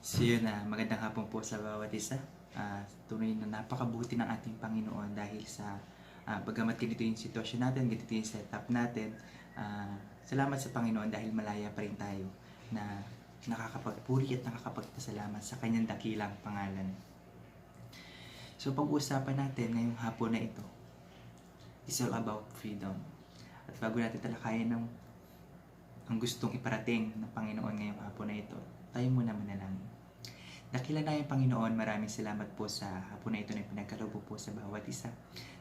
So yun na, magandang hapon po sa bawat isa. Tunay na napakabuti ng ating Panginoon dahil sa bagamat ganito yung sitwasyon natin, ganito yung setup natin. Salamat sa Panginoon dahil malaya pa rin tayo na nakakapagpuri at nakakapagpasalamat sa kanyang dakilang pangalan. So pag-uusapan natin ngayong hapon na ito is all about freedom. At bago natin talakayin ang gustong iparating ng Panginoon ngayong hapon na ito, tayo muna manalangin. Dakila na yung Panginoon, maraming salamat po sa hapon na ito na pinagkaloob po sa bawat isa.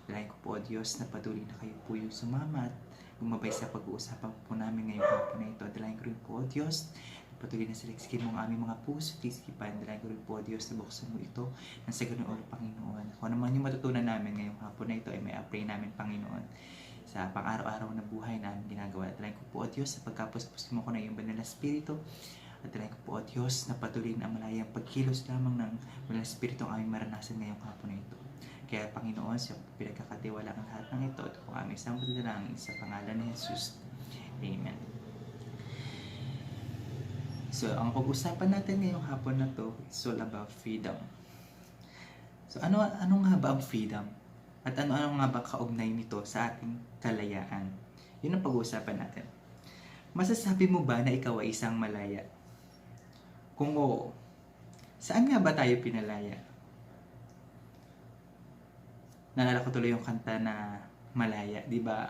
Dalangin ko po, O Diyos, na patuloy na kayo po yung sumama at gumabay sa pag-uusapan po namin ngayong hapon na ito. Dalangin ko rin po, O Diyos, na patuloy na saliksikin mo ang aming mga puso at isipan. Dalangin ko rin po, O Diyos, na buksan mo ito ng sa ganun oras, Panginoon. Kung naman yung matutunan namin ngayong hapon na ito ay may apply namin, Panginoon, sa pang-araw-araw na buhay namin ginagawa. Dalangin ko po, O Diyos, sa pagkapos-pos mo ko na yung banal na Espiritu. At dalangin ko po, O Diyos, na patuloy na malayang pagkilos lamang ng banal na Espiritu ang aming maranasan ngayong hapon na ito. Kaya Panginoon, siya po pinagkakatiwala ang lahat ng ito. Ito po ang aming samot na dalangin sa pangalan ni Jesus. Amen. So, ang pag-usapan natin ngayong hapon na to is all about freedom. So, ano nga ba ang freedom? At ano nga ba kaugnay nito sa ating kalayaan? Yun ang pag-uusapan natin. Masasabi mo ba na ikaw ay isang malaya? Kung oo, saan nga ba tayo pinalaya? Naalala ko tuloy yung kanta na Malaya, di ba?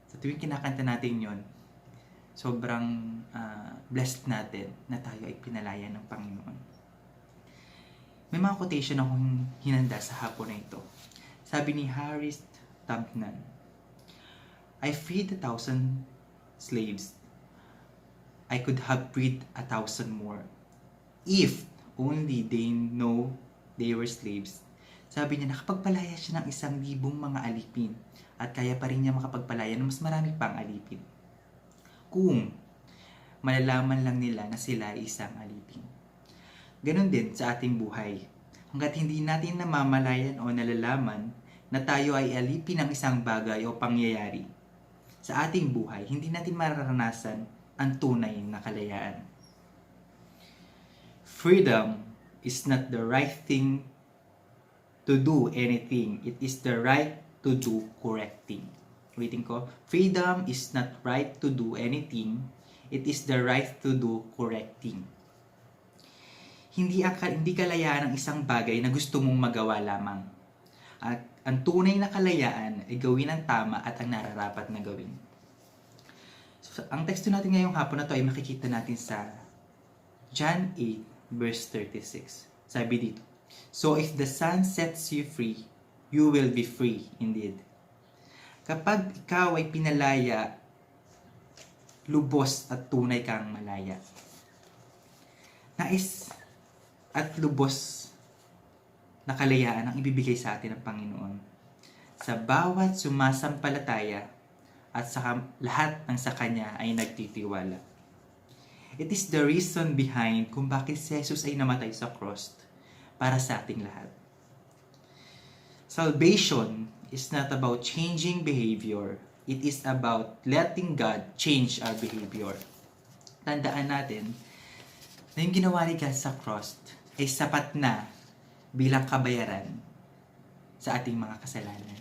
Sa tuwing kinakanta natin yon, sobrang blessed natin na tayo ay pinalaya ng Panginoon. May mga quotation akong hinanda sa hapon na ito. Sabi ni Harris Tubman, I freed 1,000 slaves. I could have freed 1,000 more if only they know they were slaves. Sabi niya, nakapagpalaya siya ng 1,000 mga alipin at kaya pa rin niya makapagpalaya ng mas marami pang alipin. Kung malalaman lang nila na sila ay isang alipin. Ganon din sa ating buhay. Hanggat hindi natin namamalayan o nalalaman na tayo ay alipin ng isang bagay o pangyayari sa ating buhay, hindi natin mararanasan ang tunay na kalayaan. Freedom is not the right thing to do anything. It is the right to do correct thing. Ulitin ko, freedom is not right to do anything. It is the right to do correct thing. Hindi kalayaan ang isang bagay na gusto mong magawa lamang. At ang tunay na kalayaan ay gawin ang tama at ang nararapat na gawin. So, ang teksto natin ngayong hapon na to ay makikita natin sa John 8 verse 36. Sabi dito, so if the Son sets you free, you will be free indeed. Kapag ikaw ay pinalaya, lubos at tunay kang malaya. Nais at lubos na kalayaan ang ibibigay sa atin ng Panginoon. Sa bawat sumasampalataya at sa lahat ng sa Kanya ay nagtitiwala. It is the reason behind kung bakit si Jesus ay namatay sa cross para sa ating lahat. Salvation is not about changing behavior. It is about letting God change our behavior. Tandaan natin na yung ginawa ni God sa cross ay sapat na bilang kabayaran sa ating mga kasalanan.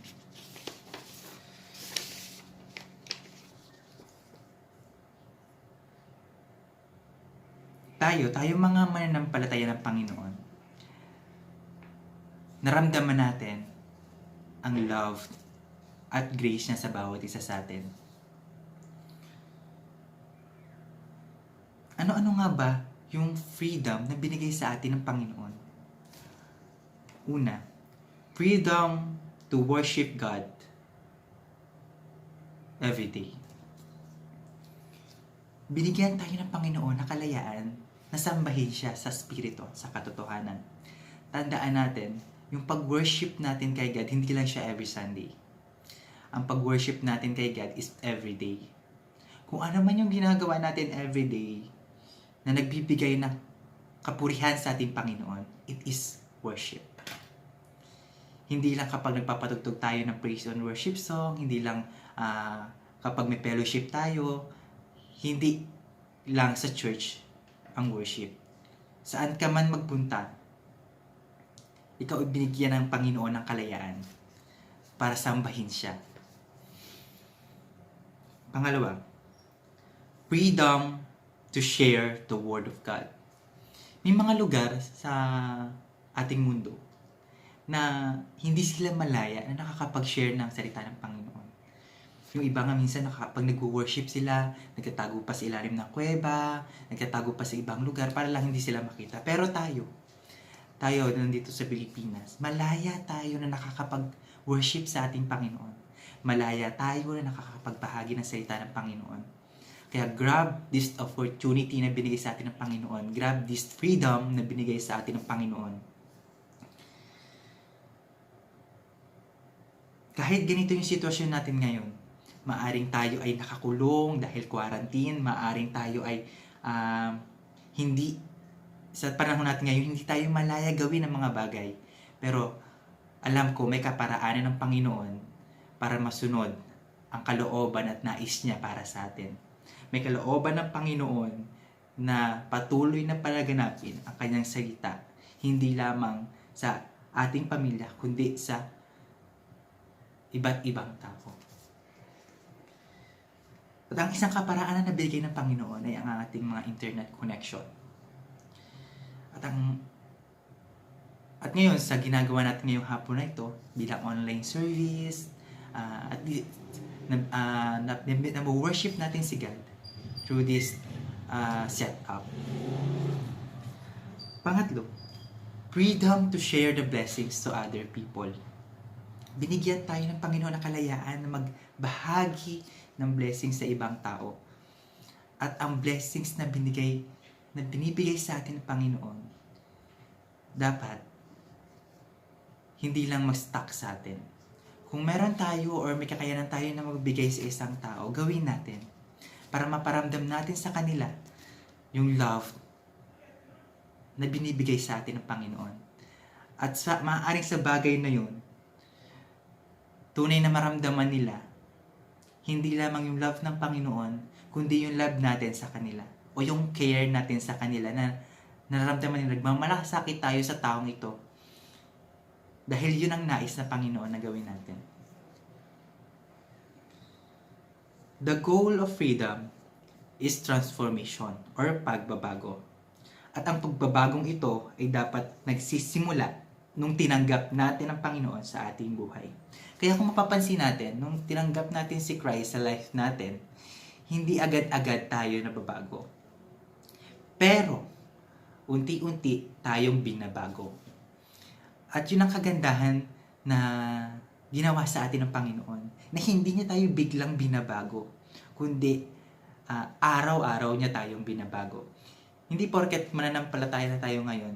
Tayo mga mananampalataya ng Panginoon, naramdaman natin ang love at grace niya sa bawat isa sa atin. Ano-ano nga ba yung freedom na binigay sa atin ng Panginoon? Una, freedom to worship God every day. Binigyan tayo ng Panginoon na kalayaan na sambahin siya sa spirito, sa katotohanan. Tandaan natin, yung pag-worship natin kay God, hindi lang siya every Sunday. Ang pag-worship natin kay God is every day. Kung ano man yung ginagawa natin every day na nagbibigay ng kapurihan sa ating Panginoon, it is worship. Hindi lang kapag nagpapatugtog tayo ng praise and worship song, hindi lang kapag may fellowship tayo, hindi lang sa church ang worship. saan ka man magpunta, ikaw ay binigyan ng Panginoon ng kalayaan para sambahin siya. Pangalawa, freedom to share the Word of God. May mga lugar sa ating mundo na hindi sila malaya na nakakapag-share ng salita ng Panginoon. Yung iba nga minsan pag nag-worship sila, nagtatago pa sa ilalim ng kuweba, nagtatago pa sa ibang lugar para lang hindi sila makita. Pero tayo nandito sa Pilipinas, malaya tayo na nakakapag-worship sa ating Panginoon. Malaya tayo na nakakapagbahagi ng salita ng Panginoon. Kaya grab this opportunity na binigay sa atin ng Panginoon. Grab this freedom na binigay sa atin ng Panginoon. Kahit ganito yung sitwasyon natin ngayon, maaring tayo ay nakakulong dahil quarantine, maaring tayo ay sa panahon natin ngayon, hindi tayo malaya gawin ang mga bagay. Pero alam ko may kaparaanan ng Panginoon para masunod ang kalooban at nais niya para sa atin. May kalooban ng Panginoon na patuloy na palaganapin ang kanyang salita, hindi lamang sa ating pamilya, kundi sa iba't ibang tao. At ang isang kaparaanan na bigay ng Panginoon ay ang ating mga internet connection. At ngayon, sa ginagawa natin ngayong hapon na ito, bilang online service, na-worship natin si God through this setup. Pangatlo, freedom to share the blessings to other people. Binigyan tayo ng Panginoon ng kalayaan na magbahagi ng blessings sa ibang tao. At ang blessings na binibigay sa atin ng Panginoon, dapat hindi lang mag-stuck sa atin. Kung meron tayo or may kakayanan tayo na magbigay sa isang tao, gawin natin para maparamdam natin sa kanila yung love na binibigay sa atin ng Panginoon. At maaaring sa bagay na yun, tunay na maramdaman nila hindi lamang yung love ng Panginoon, kundi yung love natin sa kanila o yung care natin sa kanila na nararamdaman nila, nagmamalasakit tayo sa taong ito dahil yun ang nais na Panginoon na gawin natin. The goal of freedom is transformation or pagbabago. At ang pagbabagong ito ay dapat nagsisimula nung tinanggap natin ang Panginoon sa ating buhay. Kaya kung mapapansin natin, nung tinanggap natin si Christ sa life natin, hindi agad-agad tayo nababago. Pero, unti-unti tayong binabago. At yun ang kagandahan na ginawa sa atin ng Panginoon, na hindi niya tayo biglang binabago, kundi araw-araw niya tayong binabago. Hindi porket mananampalataya na tayo ngayon,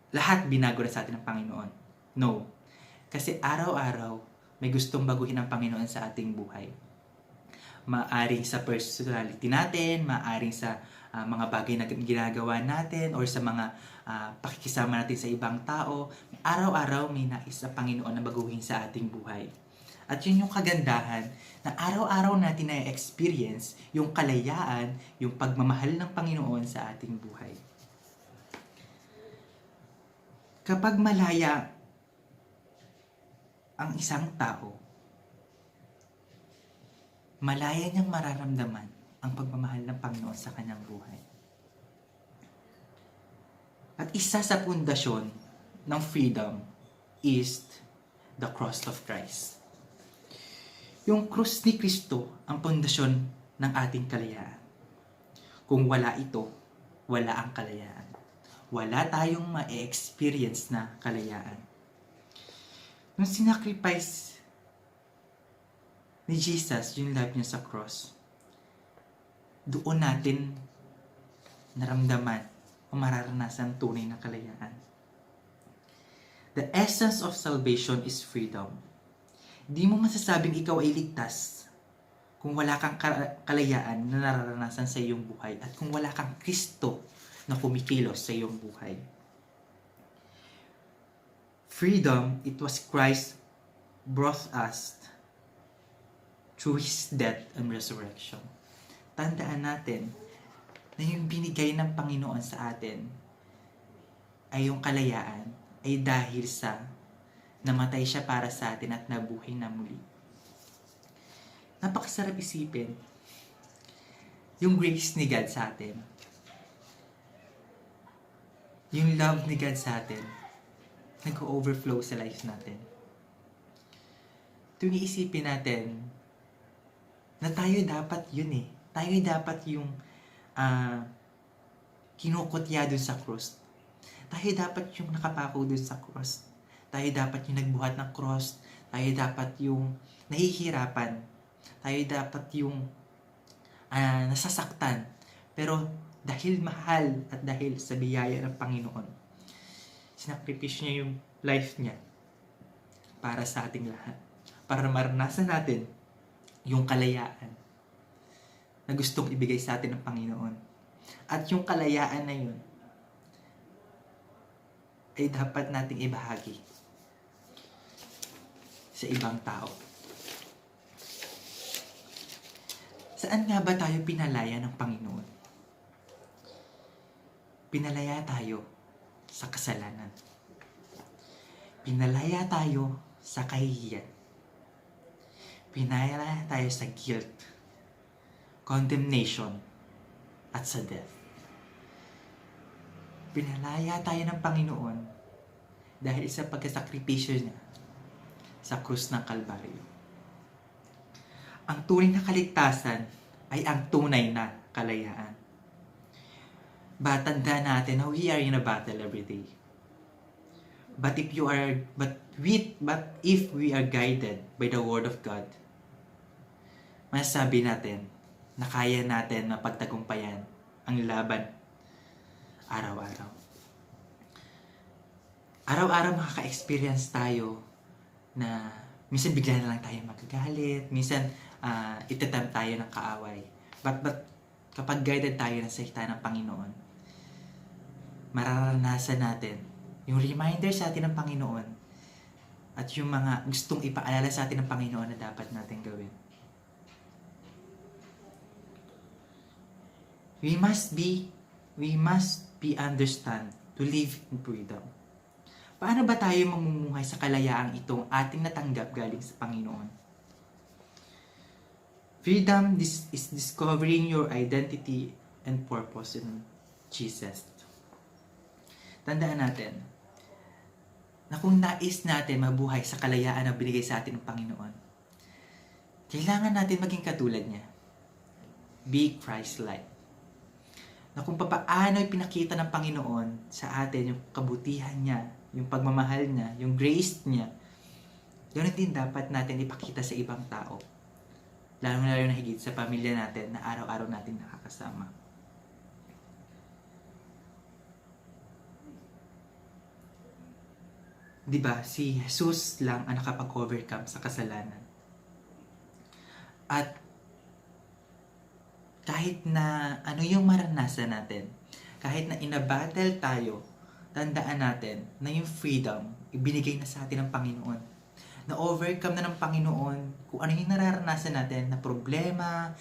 lahat binago na sa atin ng Panginoon. No. Kasi araw-araw, may gustong baguhin ng Panginoon sa ating buhay. Maaring sa personality natin, maaring sa mga bagay na ginagawa natin, or sa mga pakikisama natin sa ibang tao. Araw-araw may nais sa Panginoon na baguhin sa ating buhay. At yun yung kagandahan na araw-araw natin na-experience yung kalayaan, yung pagmamahal ng Panginoon sa ating buhay. Kapag malaya ang isang tao, malaya niyang mararamdaman ang pagmamahal ng Panginoon sa kanyang buhay. At isa sa pundasyon ng freedom is the cross of Christ. Yung krus ni Kristo ang pundasyon ng ating kalayaan. Kung wala ito, wala ang kalayaan. Wala tayong ma-experience na kalayaan. Nung sinacrifice ni Jesus yung life niya sa cross, doon natin naramdaman o mararanasan tunay na kalayaan. The essence of salvation is freedom. Di mo masasabing ikaw ay ligtas kung wala kang kalayaan na nararanasan sa iyong buhay at kung wala kang Kristo na kumikilos sa iyong buhay. Freedom, it was Christ brought us through His death and resurrection. Tandaan natin, na yung binigay ng Panginoon sa atin ay yung kalayaan ay dahil sa namatay siya para sa atin at nabuhay na muli. Napakasarap isipin yung grace ni God sa atin. Yung love ni God sa atin nag-overflow sa lives natin. Tuwing iisipin natin na tayo dapat yun eh. Tayo dapat yung kinukutya dun sa cross. Tayo dapat yung nakapako dun sa cross. Tayo dapat yung nagbuhat ng cross. Tayo dapat yung nahihirapan. Tayo dapat yung nasasaktan. Pero dahil mahal at dahil sa biyaya ng Panginoon, sinakripisyo niya yung life niya para sa ating lahat. Para maranasan natin yung kalayaan na gustong ibigay sa atin ng Panginoon. At yung kalayaan na yun ay dapat nating ibahagi sa ibang tao. Saan nga ba tayo pinalaya ng Panginoon? Pinalaya tayo sa kasalanan. Pinalaya tayo sa kahihiyan. Pinalaya tayo sa guilt, condemnation, at sa death. Pinalaya tayo ng Panginoon dahil sa pagkasakripisyo niya sa krus ng Kalbaryo. Ang tunay na kaligtasan ay ang tunay na kalayaan. Tandaan natin na we are in a battle every day. But if we are guided by the Word of God, masasabi natin na kaya natin mapagtagumpayan ang laban araw-araw. Araw-araw makaka-experience tayo na minsan bigla na lang tayo magagalit, minsan itatamp tayo ng kaaway. But kapag guided tayo ng salita ng Panginoon, mararanasan natin yung reminder sa atin ng Panginoon at yung mga gustong ipaalala sa atin ng Panginoon na dapat natin gawin. We must be understand to live in freedom. Paano ba tayo mamumuhay sa kalayaang itong ating natanggap galing sa Panginoon? Freedom is discovering your identity and purpose in Jesus. Tandaan natin na kung nais natin mabuhay sa kalayaan na binigay sa atin ng Panginoon, kailangan natin maging katulad niya. Be Christ-like. Na kung paano ipinakita ng Panginoon sa atin yung kabutihan niya, yung pagmamahal niya, yung grace niya, doon din dapat natin ipakita sa ibang tao. Lalo na higit sa pamilya natin na araw-araw natin nakakasama. Diba, si Jesus lang ang nakapag-overcome sa kasalanan. At kahit na ano yung maranasan natin, kahit na ina-battle tayo, tandaan natin na yung freedom, ibinigay na sa atin ng Panginoon. Na-overcome na ng Panginoon kung ano yung nararanasan natin na problema,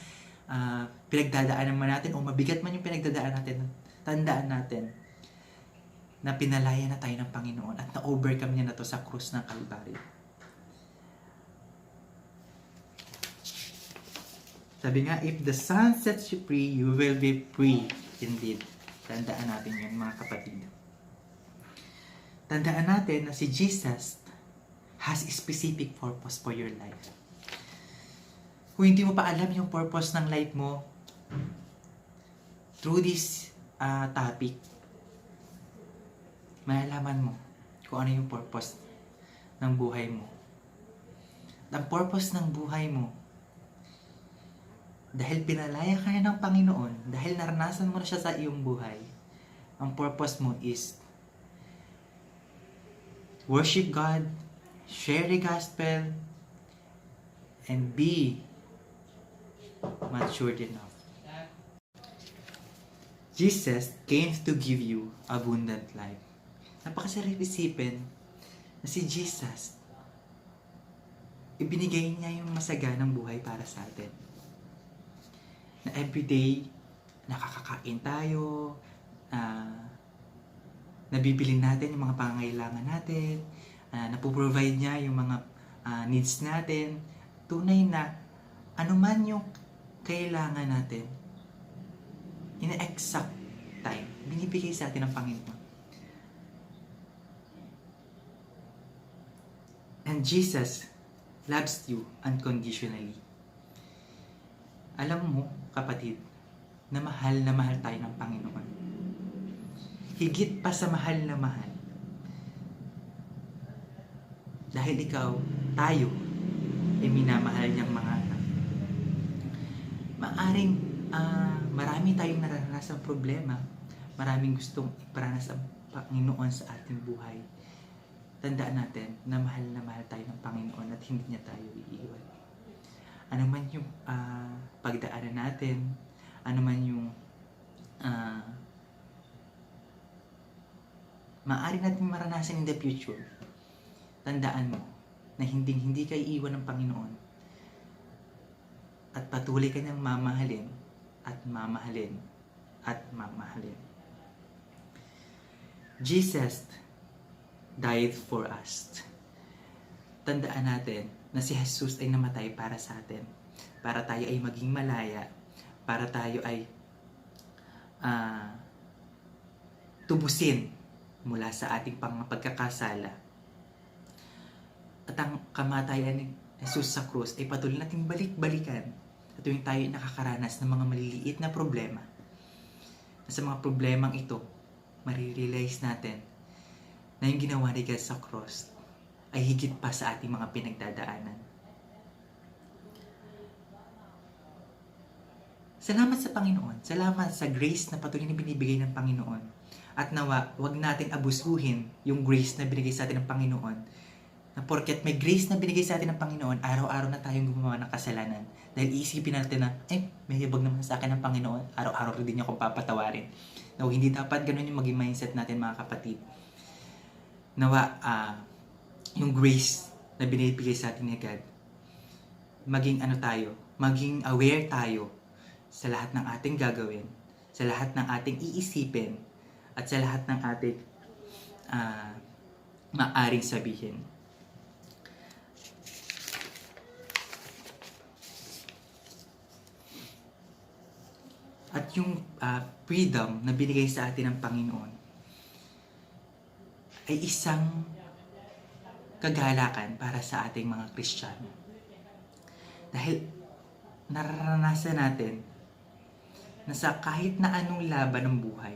pinagdadaanan man natin o mabigat man yung pinagdadaanan natin, tandaan natin na pinalaya na tayo ng Panginoon at na-overcome niya na to sa krus ng Kalbaryo. Sabi nga, if the Son sets you free, you will be free indeed. Tandaan natin yan, mga kapatid. Tandaan natin na si Jesus has a specific purpose for your life. Kung hindi mo pa alam yung purpose ng life mo, through this topic, malalaman mo kung ano yung purpose ng buhay mo. Ang purpose ng buhay mo, dahil pinalaya ka na ng Panginoon, dahil naranasan mo na siya sa iyong buhay, ang purpose mo is worship God, share the gospel, and be matured enough. Jesus came to give you abundant life. Napakasarap isipin na si Jesus, ibinigay niya yung masaganang buhay para sa atin. Na everyday, nakakakain tayo, nabibili natin yung mga pangangailangan natin, napoprovide niya yung mga needs natin. Tunay na anuman yung kailangan natin, in an exact time, binibigay sa atin ng Panginoon. And Jesus loves you unconditionally. Alam mo, kapatid, na mahal tayo ng Panginoon. Higit pa sa mahal na mahal. Dahil tayo, ay minamahal niyang mga anak. Maaring marami tayong nararanasang problema, maraming gustong iparanas ang Panginoon sa ating buhay. Tandaan natin na mahal tayo ng Panginoon at hindi niya tayo iiwan. Ano man yung pagdaanan natin, ano man yung maaari natin maranasan in the future, tandaan mo na hindi ka iiwan ng Panginoon at patuloy ka niyang mamahalin at mamahalin at mamahalin. Jesus died for us. Tandaan natin na si Jesus ay namatay para sa atin, para tayo ay maging malaya, para tayo ay tubusin mula sa ating pagkakasala. At ang kamatayan ni Jesus sa krus ay patuloy nating balik-balikan at tuwing tayo ay nakakaranas ng mga maliliit na problema. Sa mga problemang ito, marirealize natin na yung ginawa ni God sa cross ay higit pa sa ating mga pinagdadaanan. Salamat sa Panginoon. Salamat sa grace na patuloy na binibigay ng Panginoon. At nawa, wag natin abusuhin yung grace na binigay sa atin ng Panginoon. Na porket may grace na binigay sa atin ng Panginoon, araw-araw na tayong gumawa ng kasalanan. Dahil iisipin natin na, may hibag naman sa akin ng Panginoon, araw-araw din niya akong papatawarin. No, hindi dapat ganun yung maging mindset natin, mga kapatid. Nawa, yung grace na binibigay sa atin ni God, maging maging aware tayo sa lahat ng ating gagawin, sa lahat ng ating iisipin, at sa lahat ng ating maaring sabihin. At yung freedom na binigay sa atin ng Panginoon ay isang kagalakan para sa ating mga Kristiyano. Dahil nararanasan natin na sa kahit na anong laban ng buhay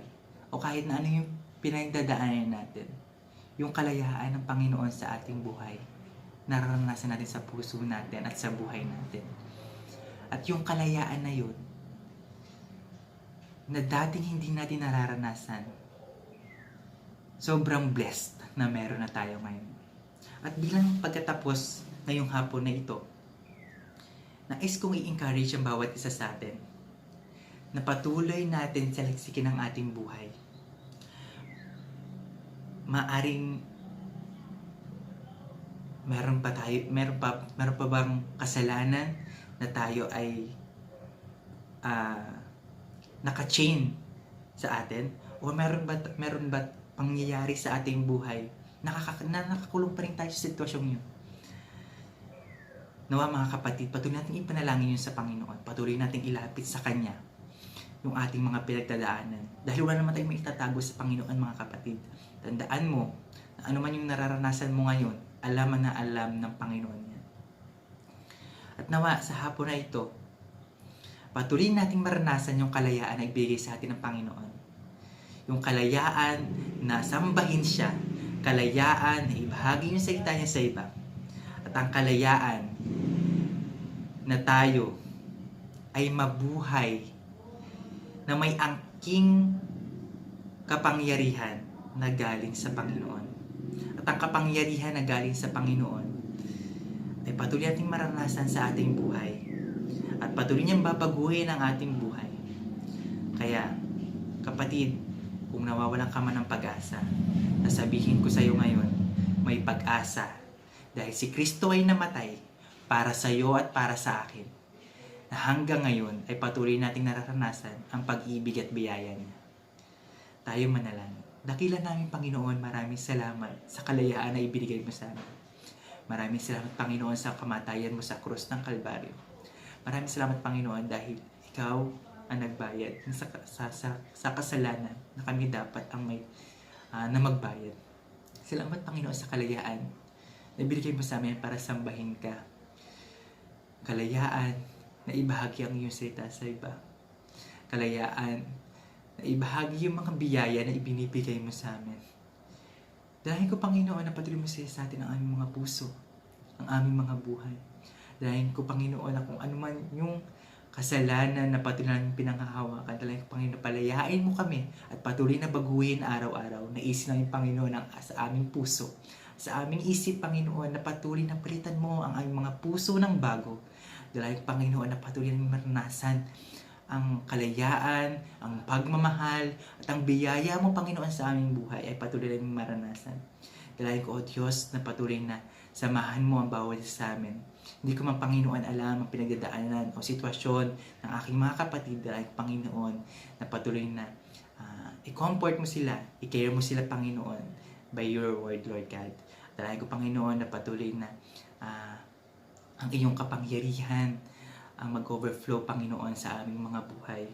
o kahit na ano yung pinagdadaanan natin, yung kalayaan ng Panginoon sa ating buhay, nararanasan natin sa puso natin at sa buhay natin. At yung kalayaan na yun, na dating hindi natin nararanasan, sobrang blessed na meron na tayo ngayon. At bilang pagkatapos ngayong hapon na ito, nais kong i-encourage ang bawat isa sa atin na patuloy natin saliksikin ang ating buhay. Maaring meron pa bang kasalanan na tayo ay naka-chain sa atin? O meron ba pangyayari sa ating buhay na nakakulong pa rin tayo sa sitwasyong yun? Nawa mga kapatid, patuloy natin ipanalangin yun sa Panginoon. Patuloy natin ilapit sa Kanya yung ating mga pinagdadaanan. Dahil wala naman tayong maitatago sa Panginoon, mga kapatid. Tandaan mo na ano man yung nararanasan mo ngayon, alam na alam ng Panginoon yan. At nawa sa hapon na ito, patuloy nating maranasan yung kalayaan na ibigay sa atin ng Panginoon. Yung kalayaan na sambahin siya, kalayaan na ibahagi yung salita niya sa iba. At ang kalayaan na tayo ay mabuhay na may angking kapangyarihan na galing sa Panginoon. At ang kapangyarihan na galing sa Panginoon ay patuloy nating maranasan sa ating buhay. At patuloy niyang babaguhin ang ating buhay. Kaya, kapatid, kung nawawalan ka man ng pag-asa, nasabihin ko sa iyo ngayon, may pag-asa. Dahil si Kristo ay namatay para sa iyo at para sa akin. na hanggang ngayon ay patuloy nating nararanasan ang pag-ibig at biyaya niya. Tayo manalangin. Dakila namin Panginoon, maraming salamat sa kalayaan na ibinigay mo sa amin. Maraming salamat Panginoon sa kamatayan mo sa krus ng Kalbaryo. Maraming salamat Panginoon dahil ikaw ang nagbayad sa kasalanan na kami dapat ang na magbayad. Salamat Panginoon sa kalayaan na ibinigay mo sa amin para sambahin ka. Kalayaan na ibahagi ang iyong salita sa iba. Kalayaan na ibahagi yung mga biyaya na ibinibigay mo sa amin. Dahil ko Panginoon na patuloy mo sa atin ang aming mga puso, ang aming mga buhay. Dahil ko Panginoon na kung ano man yung kasalanan na patuloy namin pinanghahawakan, dahil ko Panginoon palayain mo kami at patuloy na baguhin araw-araw. Naisin namin Panginoon sa aming puso, sa aming isip Panginoon na patuloy na palitan mo ang aming mga puso ng bago. Dahil Panginoon na patuloy namin maranasan ang kalayaan, ang pagmamahal, at ang biyaya mo, Panginoon, sa aming buhay ay patuloy namin maranasan. Dalayan ko, O Diyos, na patuloy na samahan mo ang bawat sa amin. Hindi ko man, Panginoon, alam ang pinagdadaanan o sitwasyon ng aking mga kapatid. Dalayan ko, Panginoon, na patuloy na i-comfort mo sila, i-care mo sila, Panginoon, by your word, Lord God. Dalayan ko, Panginoon, na patuloy na ang iyong kapangyarihan ang mag-overflow, Panginoon, sa aming mga buhay.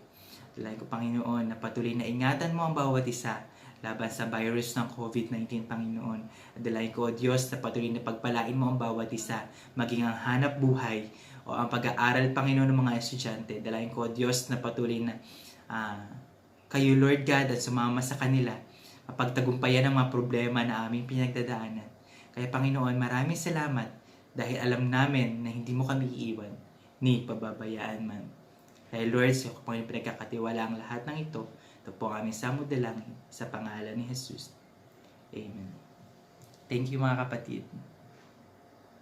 Dalayan ko, Panginoon, na patuloy na ingatan mo ang bawat isa laban sa virus ng COVID-19, Panginoon. Dalayan ko, Diyos, na patuloy na pagpalain mo ang bawat isa, maging ang hanap buhay o ang pag-aaral, Panginoon, ng mga estudyante. Dalayan ko, Diyos, na patuloy na kayo, Lord God, at sumama sa kanila, mapagtagumpayan ang mga problema na aming pinagdadaanan. Kaya, Panginoon, maraming salamat dahil alam namin na hindi mo kami iiwan ni pababayaan man. Kaya Lord, sa Panginoon pinagkakatiwala ang lahat ng ito. Ito po ang aming samod dalangin sa pangalan ni Jesus. Amen. Thank you mga kapatid.